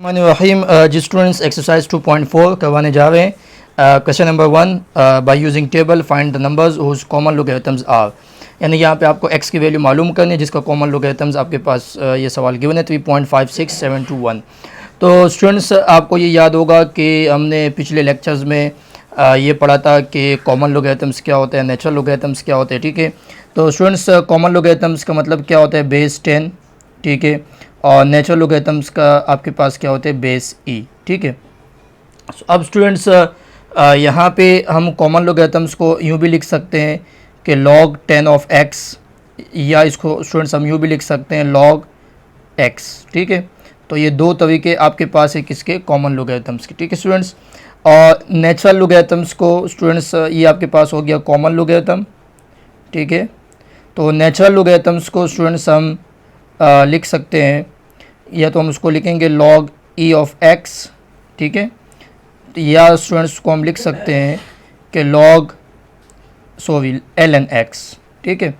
रहीम जी students exercise 2.4 करवाने जा रहे हैं। Question number 1, by using table find the numbers whose common logarithms are. यानी यहाँ पे आपको x की वैल्यू मालूम करनी है जिसका कॉमन लोगैरिथम्स आपके पास ये सवाल गिवन है 3.56721। तो स्टूडेंट्स आपको ये याद होगा कि हमने पिछले लेक्चर्स में ये पढ़ा था कि कॉमन लोगैरिथम्स क्या होते हैं, नेचुरल लोगैरिथम्स क्या होते हैं। ठीक है, तो स्टूडेंट्स कॉमन लोगैरिथम्स का मतलब क्या होता है, बेस 10। ठीक है, और नेचुरल लोगैरिथम्स का आपके पास क्या होते हैं, बेस ई। ठीक है, अब स्टूडेंट्स यहाँ पे हम कॉमन लोगैरिथम्स को यूँ भी लिख सकते हैं कि log 10 ऑफ x, या इसको स्टूडेंट्स हम यूँ भी लिख सकते हैं log x। ठीक है, तो ये दो तरीके आपके पास है किसके, कॉमन लोगैरिथम्स के। ठीक है स्टूडेंट्स, और नेचुरल लोगैरिथम्स को स्टूडेंट्स ये आपके पास हो गया कॉमन लोगैरिथम। ठीक है, तो नेचुरल लोगैरिथम्स को स्टूडेंट्स हम लिख सकते हैं, या तो हम उसको लिखेंगे log e ऑफ x। ठीक है, या स्टूडेंट्स को हम लिख सकते हैं कि log ln x। ठीक है,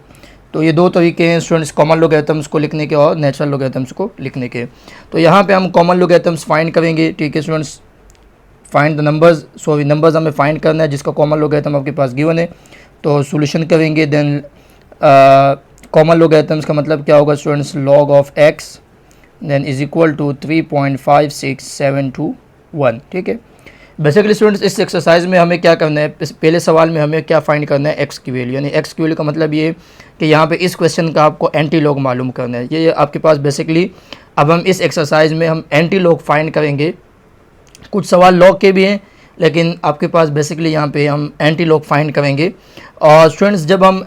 तो ये दो तरीके हैं स्टूडेंट्स कॉमन लोगैरिथम्स को लिखने के और नेचुरल लोगैरिथम्स को लिखने के। तो यहाँ पे हम कॉमन लोगैरिथम्स फाइंड करेंगे। ठीक है students, find the numbers, numbers हमें फाइंड करना है जिसका कॉमन लोगैरिथम आपके पास गिवन है। तो सॉल्यूशन करेंगे, देन कॉमन लोगैरिथम्स का मतलब क्या होगा students, log of x then is equal to 3.56721। ठीक है, बेसिकली स्टूडेंट्स इस एक्सरसाइज में हमें क्या करना है, पहले सवाल में हमें क्या फाइंड करना है, x की वैल्यू। यानी x की वैल्यू का मतलब ये कि यहाँ पे इस क्वेश्चन का आपको एंटी लॉग मालूम करना है। ये आपके पास बेसिकली अब हम इस एक्सरसाइज में हम एंटी लॉग फाइंड करेंगे। कुछ सवाल लॉग के भी हैं, लेकिन आपके पास बेसिकली यहाँ पे हम एंटी लॉग फाइंड करेंगे। और स्टूडेंट्स जब हम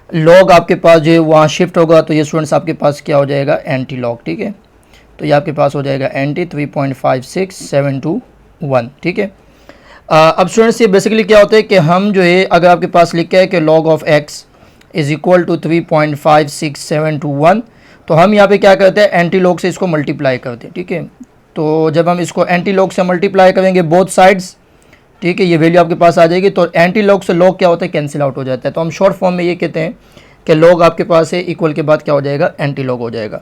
लॉग आपके पास जो है वहाँ शिफ्ट होगा तो ये स्टूडेंट्स आपके पास क्या हो जाएगा, एंटी लॉग। ठीक है, तो ये आपके पास हो जाएगा एंटी 3.56721। ठीक है, अब स्टूडेंट्स ये बेसिकली क्या होता है कि हम जो है अगर आपके पास लिखा है कि log of x is equal to 3.56721, तो हम यहाँ पे क्या करते हैं, एंटी लॉग से इसको मल्टीप्लाई करते हैं। ठीक है, तो जब हम इसको एंटी लॉग से मल्टीप्लाई करेंगे बोथ साइड्स, ठीक है, ये वैल्यू आपके पास आ जाएगी। तो एंटी लॉग से लॉग क्या होता है, कैंसिल आउट हो जाता है। तो हम शॉर्ट फॉर्म में ये कहते हैं कि लॉग आपके पास है, इक्वल के बाद क्या हो जाएगा, एंटी लॉग हो जाएगा।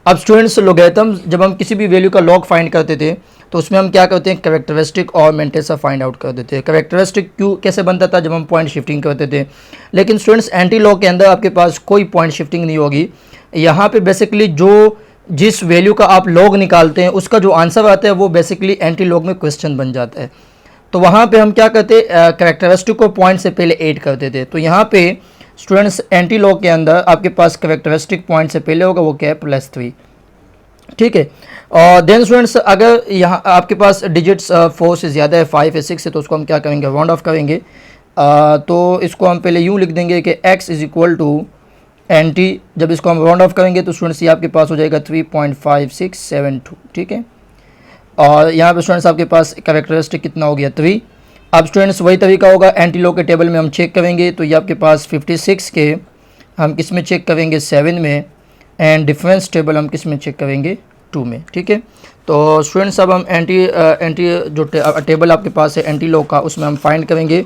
अब स्टूडेंट्स लोगैरिथम जब हम किसी भी वैल्यू का लॉग फाइंड करते थे तो उसमें हम क्या करते हैं, कैरेक्टरिस्टिक और मेंटेसा फाइंड आउट कर देते हैं। कैरेक्टरिस्टिक क्यों कैसे बनता था, जब हम पॉइंट शिफ्टिंग करते थे। लेकिन स्टूडेंट्स एंटी लॉग के अंदर आपके पास कोई पॉइंट शिफ्टिंग नहीं होगी। यहाँ पे बेसिकली जो जिस वैल्यू का आप लॉग निकालते हैं उसका जो आंसर आता है वो बेसिकली एंटी लॉग में क्वेश्चन बन जाता है। तो वहाँ पे हम क्या करते, कैरेक्टरिस्टिक को पॉइंट से पहले ऐड करते थे। तो यहाँ पे स्टूडेंट्स एंटी लॉग के अंदर आपके पास कैरेक्टरिस्टिक पॉइंट से पहले होगा, वो क्या है, +3। ठीक है, और देन स्टूडेंट्स अगर यहाँ आपके पास डिजिट्स 4 से ज़्यादा है, 5 है, 6 है, तो उसको हम क्या करेंगे, राउंड ऑफ करेंगे। तो इसको हम पहले यूँ लिख देंगे कि x is equal to anti, जब इसको हम राउंड ऑफ करेंगे तो स्टूडेंट्स ये आपके पास हो जाएगा 3.5672। ठीक है, और यहाँ पे स्टूडेंट्स आपके पास कैरेक्टरिस्टिक कितना हो गया, 3। अब स्टूडेंट्स वही तरीका होगा, एंटी लॉग के टेबल में हम चेक करेंगे तो ये आपके पास 56 के हम किस में चेक करेंगे, 7 में, एंड डिफरेंस टेबल हम किस में चेक करेंगे, 2 में। ठीक है, तो स्टूडेंट्स अब हम एंटी जो टेबल आपके पास है एंटी लॉग का, उसमें हम फाइंड करेंगे।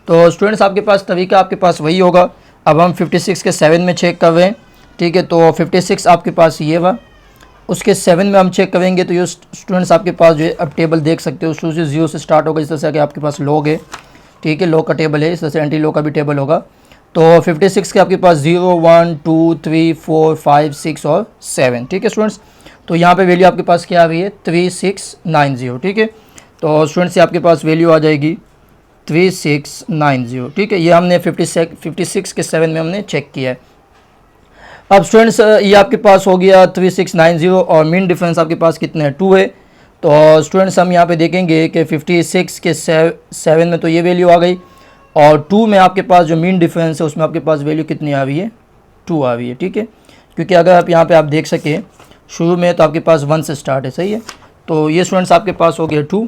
तो स्टूडेंट्स आपके पास तरीका आपके पास वही होगा। अब हम 56 के 7 में चेक कर रहे हैं। ठीक है, तो 56 आपके पास ये हुआ, उसके 7 में हम चेक करेंगे तो ये स्टूडेंट्स आपके पास जो है अब टेबल देख सकते हो, शुरू से 0 से स्टार्ट होगा, इस तरह से कि आपके पास लॉग है। ठीक है, लॉग का टेबल है, इस तरह से एंटी लॉग का भी टेबल होगा। तो 56 के आपके पास 0, 1, 2, 3, 4, 5, 6 और 7। ठीक है स्टूडेंट्स, तो यहाँ पे वैल्यू आपके पास क्या आ रही है, 3690। ठीक है, तो स्टूडेंट्स ये आपके पास वैल्यू आ जाएगी 3690। ठीक है, ये हमने 56 के 7 में हमने चेक किया है। अब स्टूडेंट्स ये आपके पास हो गया 3690, और मीन डिफरेंस आपके पास कितना है, 2 है। तो स्टूडेंट्स हम यहाँ पे देखेंगे कि 56 के 7 में तो ये वैल्यू आ गई, और 2 में आपके पास जो मीन डिफरेंस है उसमें आपके पास वैल्यू कितनी आ रही है, 2 आ रही है। ठीक है, क्योंकि अगर आप यहाँ पे आप देख सकें शुरू में तो आपके पास 1 से स्टार्ट है, सही है। तो ये स्टूडेंट्स आपके पास हो गया 2।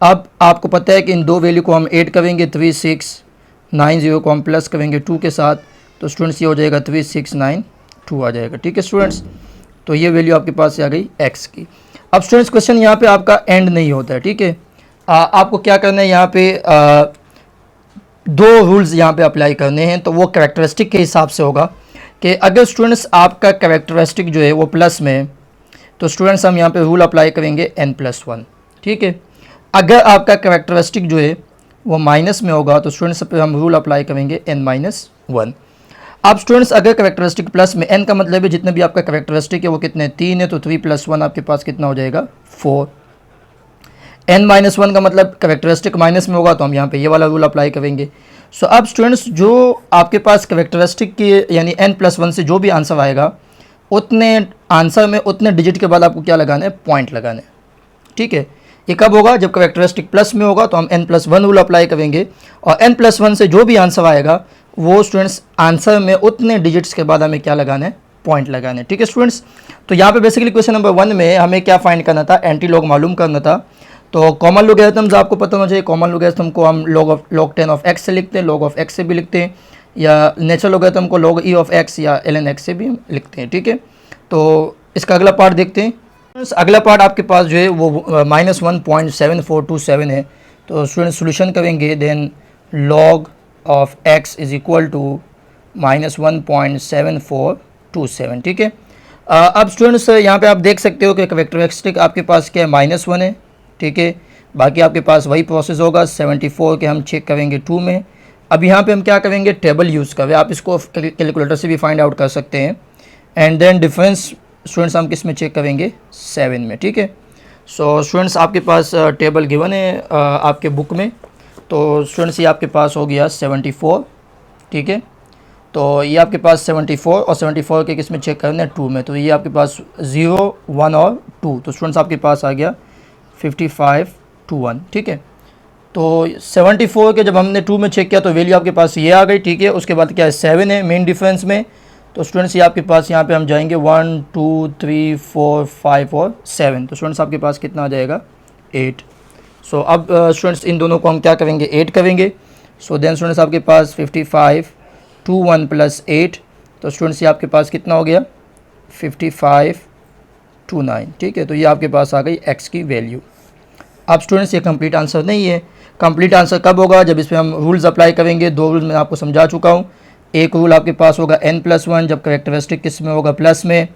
अब आपको पता है कि इन दो वैल्यू को हम ऐड करेंगे, 3690 को हम प्लस करेंगे 2 के साथ, तो स्टूडेंट्स ये हो जाएगा 3692 आ जाएगा। ठीक है स्टूडेंट्स, तो ये वैल्यू आपके पास आ गई x की। अब स्टूडेंट्स क्वेश्चन यहाँ पे आपका एंड नहीं होता है। ठीक है, आपको क्या करना है, यहाँ पे दो रूल्स यहाँ पे अप्लाई करने हैं। तो वो कैरेक्टरिस्टिक के हिसाब से होगा कि अगर स्टूडेंट्स आपका कैरेक्टरिस्टिक जो है वो प्लस में तो स्टूडेंट्स हम यहाँ पे रूल अप्लाई करेंगे n+1, ठीक है। अगर आपका कैरेक्टरिस्टिक जो है वो माइनस में होगा तो स्टूडेंट्स पे हम रूल अप्लाई करेंगे n-1। अब स्टूडेंट्स अगर कैरेक्टरिस्टिक प्लस में, n का मतलब है जितने भी आपका कैरेक्टरिस्टिक है वो कितने 3 है, तो 3 + 1 आपके पास कितना हो जाएगा 4। n-1 का मतलब कैरेक्टरिस्टिक माइनस में होगा तो हम यहाँ पे ये वाला रूल अप्लाई करेंगे। सो अब स्टूडेंट्स जो आपके पास कैरेक्टरिस्टिक की यानी n+1 से जो भी आंसर आएगा उतने आंसर में उतने डिजिट के बाद आपको क्या लगाना है, पॉइंट लगाना है, ठीक है। ये कब होगा, जब कैरेक्टरिस्टिक प्लस में होगा तो हम n+1 रूल अप्लाई करेंगे और n+1 से जो भी आंसर आएगा वो स्टूडेंट्स आंसर में उतने डिजिट्स के बाद हमें क्या लगाना है, पॉइंट लगाना है, ठीक है स्टूडेंट्स। तो यहाँ पे बेसिकली क्वेश्चन नंबर 1 में हमें क्या फाइंड करना था, एंटी लॉग मालूम करना था। तो कॉमन लॉगरिथम्स आपको पता होना चाहिए। कॉमन लॉगरिथम को हम log 10 ऑफ x से लिखते हैं, log ऑफ x से भी लिखते हैं, या नेचुरल लॉगरिथम को log e ऑफ x या ln x से भी हम लिखते हैं, ठीक है। तो इसका अगला पार्ट देखते हैं। अगला पार्ट आपके पास जो है वो -1.7427 है। तो स्टूडेंट सोल्यूशन करेंगे, then log of x is equal to -1.7427, ठीक है। अब स्टूडेंट्स यहाँ पे आप देख सकते हो कि कैरेक्टरिस्टिक आपके पास क्या है, -1 है, ठीक है। बाकी आपके पास वही प्रोसेस होगा। 74 के हम चेक करेंगे 2 में। अब यहाँ पे हम क्या करेंगे, टेबल यूज़ करें। आप इसको कैलकुलेटर से भी फाइंड आउट कर सकते हैं। एंड देन डिफरेंस स्टूडेंट्स हम किस में चेक करेंगे, 7 में, ठीक है। सो स्टूडेंट्स आपके पास टेबल गिवन है आपके बुक में। तो स्टूडेंट्स ये आपके पास हो गया 74, ठीक है। तो ये आपके पास 74 और 74 के किस में चेक करना है, 2 में। तो ये आपके पास 0, 1 और 2। तो स्टूडेंट्स आपके पास आ गया 55 to 1, ठीक है। तो 74 के जब हमने 2 में चेक किया तो वैल्यू आपके पास ये आ गई, ठीक है। उसके बाद क्या है, 7 है मेन डिफरेंस में। तो स्टूडेंट्स ये आपके पास यहाँ पे हम जाएंगे 1, 2, 3, 4, 5 और 7। तो स्टूडेंट्स आपके पास कितना आ जाएगा, 8। सो अब स्टूडेंट्स इन दोनों को हम क्या करेंगे, 8 करेंगे। सो देन स्टूडेंट्स आपके पास 55 to 1 + 8। तो स्टूडेंट्स ये आपके पास कितना हो गया, 55 to 9, ठीक है। तो ये आपके पास आ गई x की वैल्यू। अब स्टूडेंट्स ये कंप्लीट आंसर नहीं है। कंप्लीट आंसर कब होगा, जब इस पर हम रूल्स अप्लाई करेंगे। 2 रूल्स मैं आपको समझा चुका हूँ। एक रूल आपके पास होगा n+1 जब कैरेक्टरिस्टिक किस में होगा, प्लस में।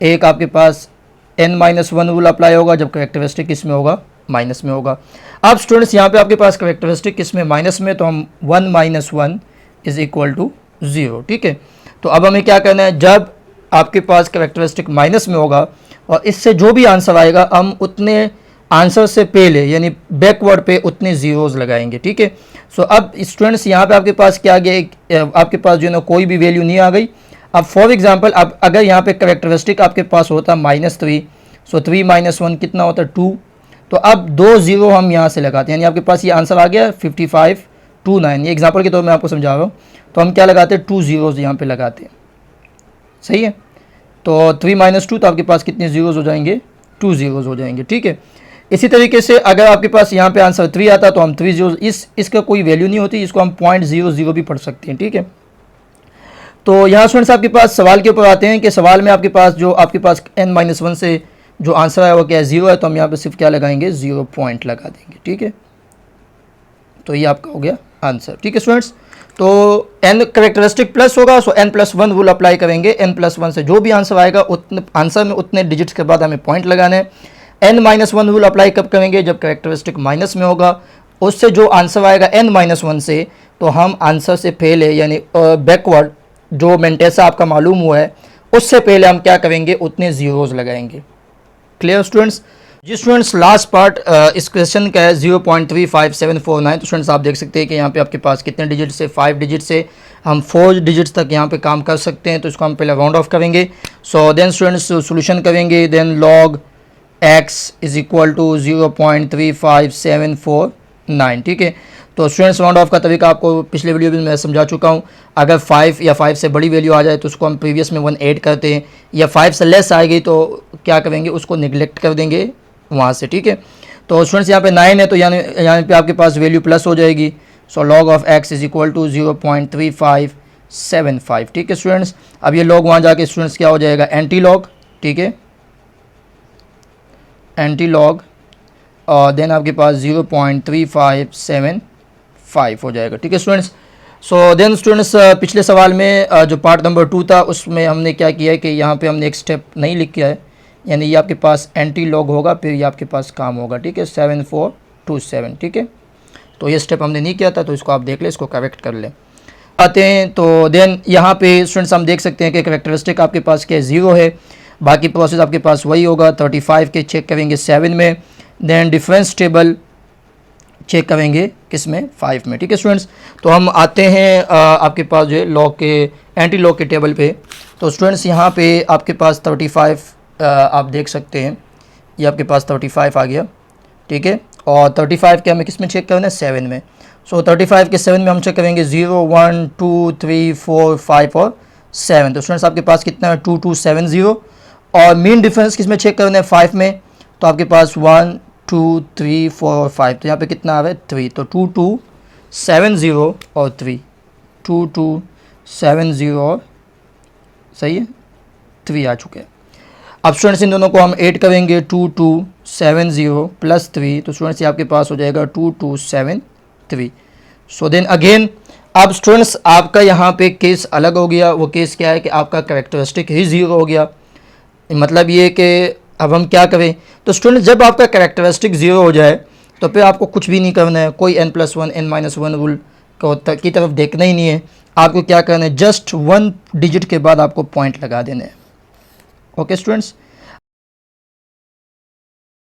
एक आपके पास n-1 रूल अप्लाई होगा जब कैरेक्टरिस्टिक किस में होगा, माइनस में होगा। अब स्टूडेंट्स यहाँ पे आपके पास कैरेक्टरिस्टिक किस में, माइनस में। तो हम 1 - 1 इज इक्वल टू 0, ठीक है। तो अब हमें क्या करना है, जब आपके पास कैरेक्टरिस्टिक माइनस में होगा और इससे जो भी आंसर आएगा हम उतने आंसर से पहले यानी बैकवर्ड पे उतने जीरोस लगाएंगे, ठीक है। सो अब स्टूडेंट्स यहाँ पे आपके पास क्या आ गया, आपके पास जो है ना कोई भी वैल्यू नहीं आ गई। अब फॉर एग्जांपल अब अगर यहाँ पे कैरेक्टरिस्टिक आपके पास होता -3, सो 3 - 1 कितना होता है, 2। तो अब 2 0 हम यहाँ से लगाते हैं, यानी आपके पास ये आंसर आ गया 55 to 9। ये एग्जाम्पल के तौर में आपको समझा रहा हूँ। तो हम क्या लगाते हैं, 2 zeros यहाँ पे लगाते हैं, सही है। तो 3 - 2 तो आपके पास कितने जीरोस हो जाएंगे, 2 zeros हो जाएंगे, ठीक है। इसी तरीके से अगर आपके पास यहाँ पे आंसर 3 आता तो हम 3 zeros, इसका कोई वैल्यू नहीं होती, इसको हम 0.00 भी पढ़ सकते हैं, ठीक है। तो यहाँ स्टूडेंट्स आपके पास सवाल के ऊपर आते हैं कि सवाल में आपके पास जो आपके पास n-1 से जो आंसर है वो क्या है, 0 है। तो हम यहाँ पे सिर्फ क्या लगाएंगे, 0 पॉइंट लगा देंगे, ठीक है। तो ये आपका हो गया आंसर, ठीक है स्टूडेंट्स। तो n कैरेक्टरिस्टिक प्लस होगा, सो n+1 रूल अप्लाई करेंगे। n+1 से जो भी आंसर आएगा उतने आंसर में उतने डिजिट्स के बाद हमें पॉइंट लगाना है। n-1 रूल अप्लाई कब करेंगे, जब कैरेक्टरिस्टिक माइनस में होगा। उससे जो आंसर आएगा n-1 से, तो हम आंसर से पहले यानी बैकवर्ड जो मेंटेसा आपका मालूम हुआ है उससे पहले हम क्या करेंगे, उतने जीरोस लगाएंगे। Clear students. जी स्टूडेंट्स, लास्ट पार्ट इस क्वेश्चन का है 0.35749। तो स्टूडेंट्स आप देख सकते हैं कि यहाँ पे आपके पास कितने डिजिट से, 5 डिजिट से हम 4 डिजिट्स तक यहाँ पे काम कर सकते हैं। तो इसको हम पहले राउंड ऑफ करेंगे। सो देन स्टूडेंट्स सोल्यूशन करेंगे, then log x is equal to 0.35749, ठीक है। तो स्टूडेंट्स राउंड ऑफ का तरीका आपको पिछले वीडियो में मैं समझा चुका हूँ। अगर 5 या 5 से बड़ी वैल्यू आ जाए तो उसको हम प्रीवियस में 1 ऐड करते हैं, या 5 से लेस आएगी तो क्या करेंगे, उसको निगलेक्ट कर देंगे वहाँ से, ठीक है। तो स्टूडेंट्स यहाँ पे 9 है तो यहाँ पे आपके पास वैल्यू प्लस हो जाएगी। So log of x is equal to 0.3575, ठीक है स्टूडेंट्स। अब ये log वहाँ जाके स्टूडेंट्स क्या हो जाएगा, एंटी लॉग, ठीक है, एंटी लॉग, और देन आपके पास 0.3575 हो जाएगा, ठीक है स्टूडेंट्स। सो देन स्टूडेंट्स पिछले सवाल में जो पार्ट नंबर 2 था उसमें हमने क्या किया है कि यहाँ पे हमने एक स्टेप नहीं लिख किया है। यानी ये आपके पास एंटी लॉग होगा, फिर ये आपके पास काम होगा, ठीक है, 7427, ठीक है। तो ये स्टेप हमने नहीं किया था, तो इसको आप देख लें, इसको करेक्ट कर लें। आते हैं तो देन यहाँ पे स्टूडेंट्स हम देख सकते हैं कि करेक्टरिस्टिक आपके पास क्या 0 है, बाकी प्रोसेस आपके पास वही होगा। 35 के चेक करेंगे 7 में, देन डिफरेंस टेबल चेक करेंगे किस में, 5 में, ठीक है स्टूडेंट्स। तो हम आते हैं आपके पास जो है लॉग के एंटी लॉग के टेबल पे। तो स्टूडेंट्स यहाँ पे आपके पास 35 आप देख सकते हैं, ये आपके पास 35 आ गया, ठीक है। और 35 के हमें किस में चेक करना है, 7 में। सो 35 के 7 में हम चेक करेंगे 0 1 2 3 4 5 और 7। तो स्टूडेंट्स आपके पास कितना है, 2270। और मीन डिफरेंस किस में चेक करना है, 5 में। तो आपके पास 1 2 3 4 और 5, तो यहाँ पे कितना आ रहा है, 3। तो 2270 और 3, 2270 और सही है 3 आ चुके हैं। अब स्टूडेंट्स इन दोनों को हम ऐड करेंगे, 2270 प्लस 3, तो स्टूडेंट्स ये आपके पास हो जाएगा 2273। सो देन अगेन अब स्टूडेंट्स आपका यहाँ पे केस अलग हो गया। वो केस क्या है कि आपका करेक्टरिस्टिक ही 0 हो गया। मतलब ये कि अब हम क्या करें, तो स्टूडेंट्स जब आपका करेक्टरिस्टिक 0 हो जाए तो फिर आपको कुछ भी नहीं करना है, कोई n+1 n-1 रूल की तरफ देखना ही नहीं है। आपको क्या करना है, जस्ट 1 डिजिट के बाद आपको पॉइंट लगा देना है। Okay students,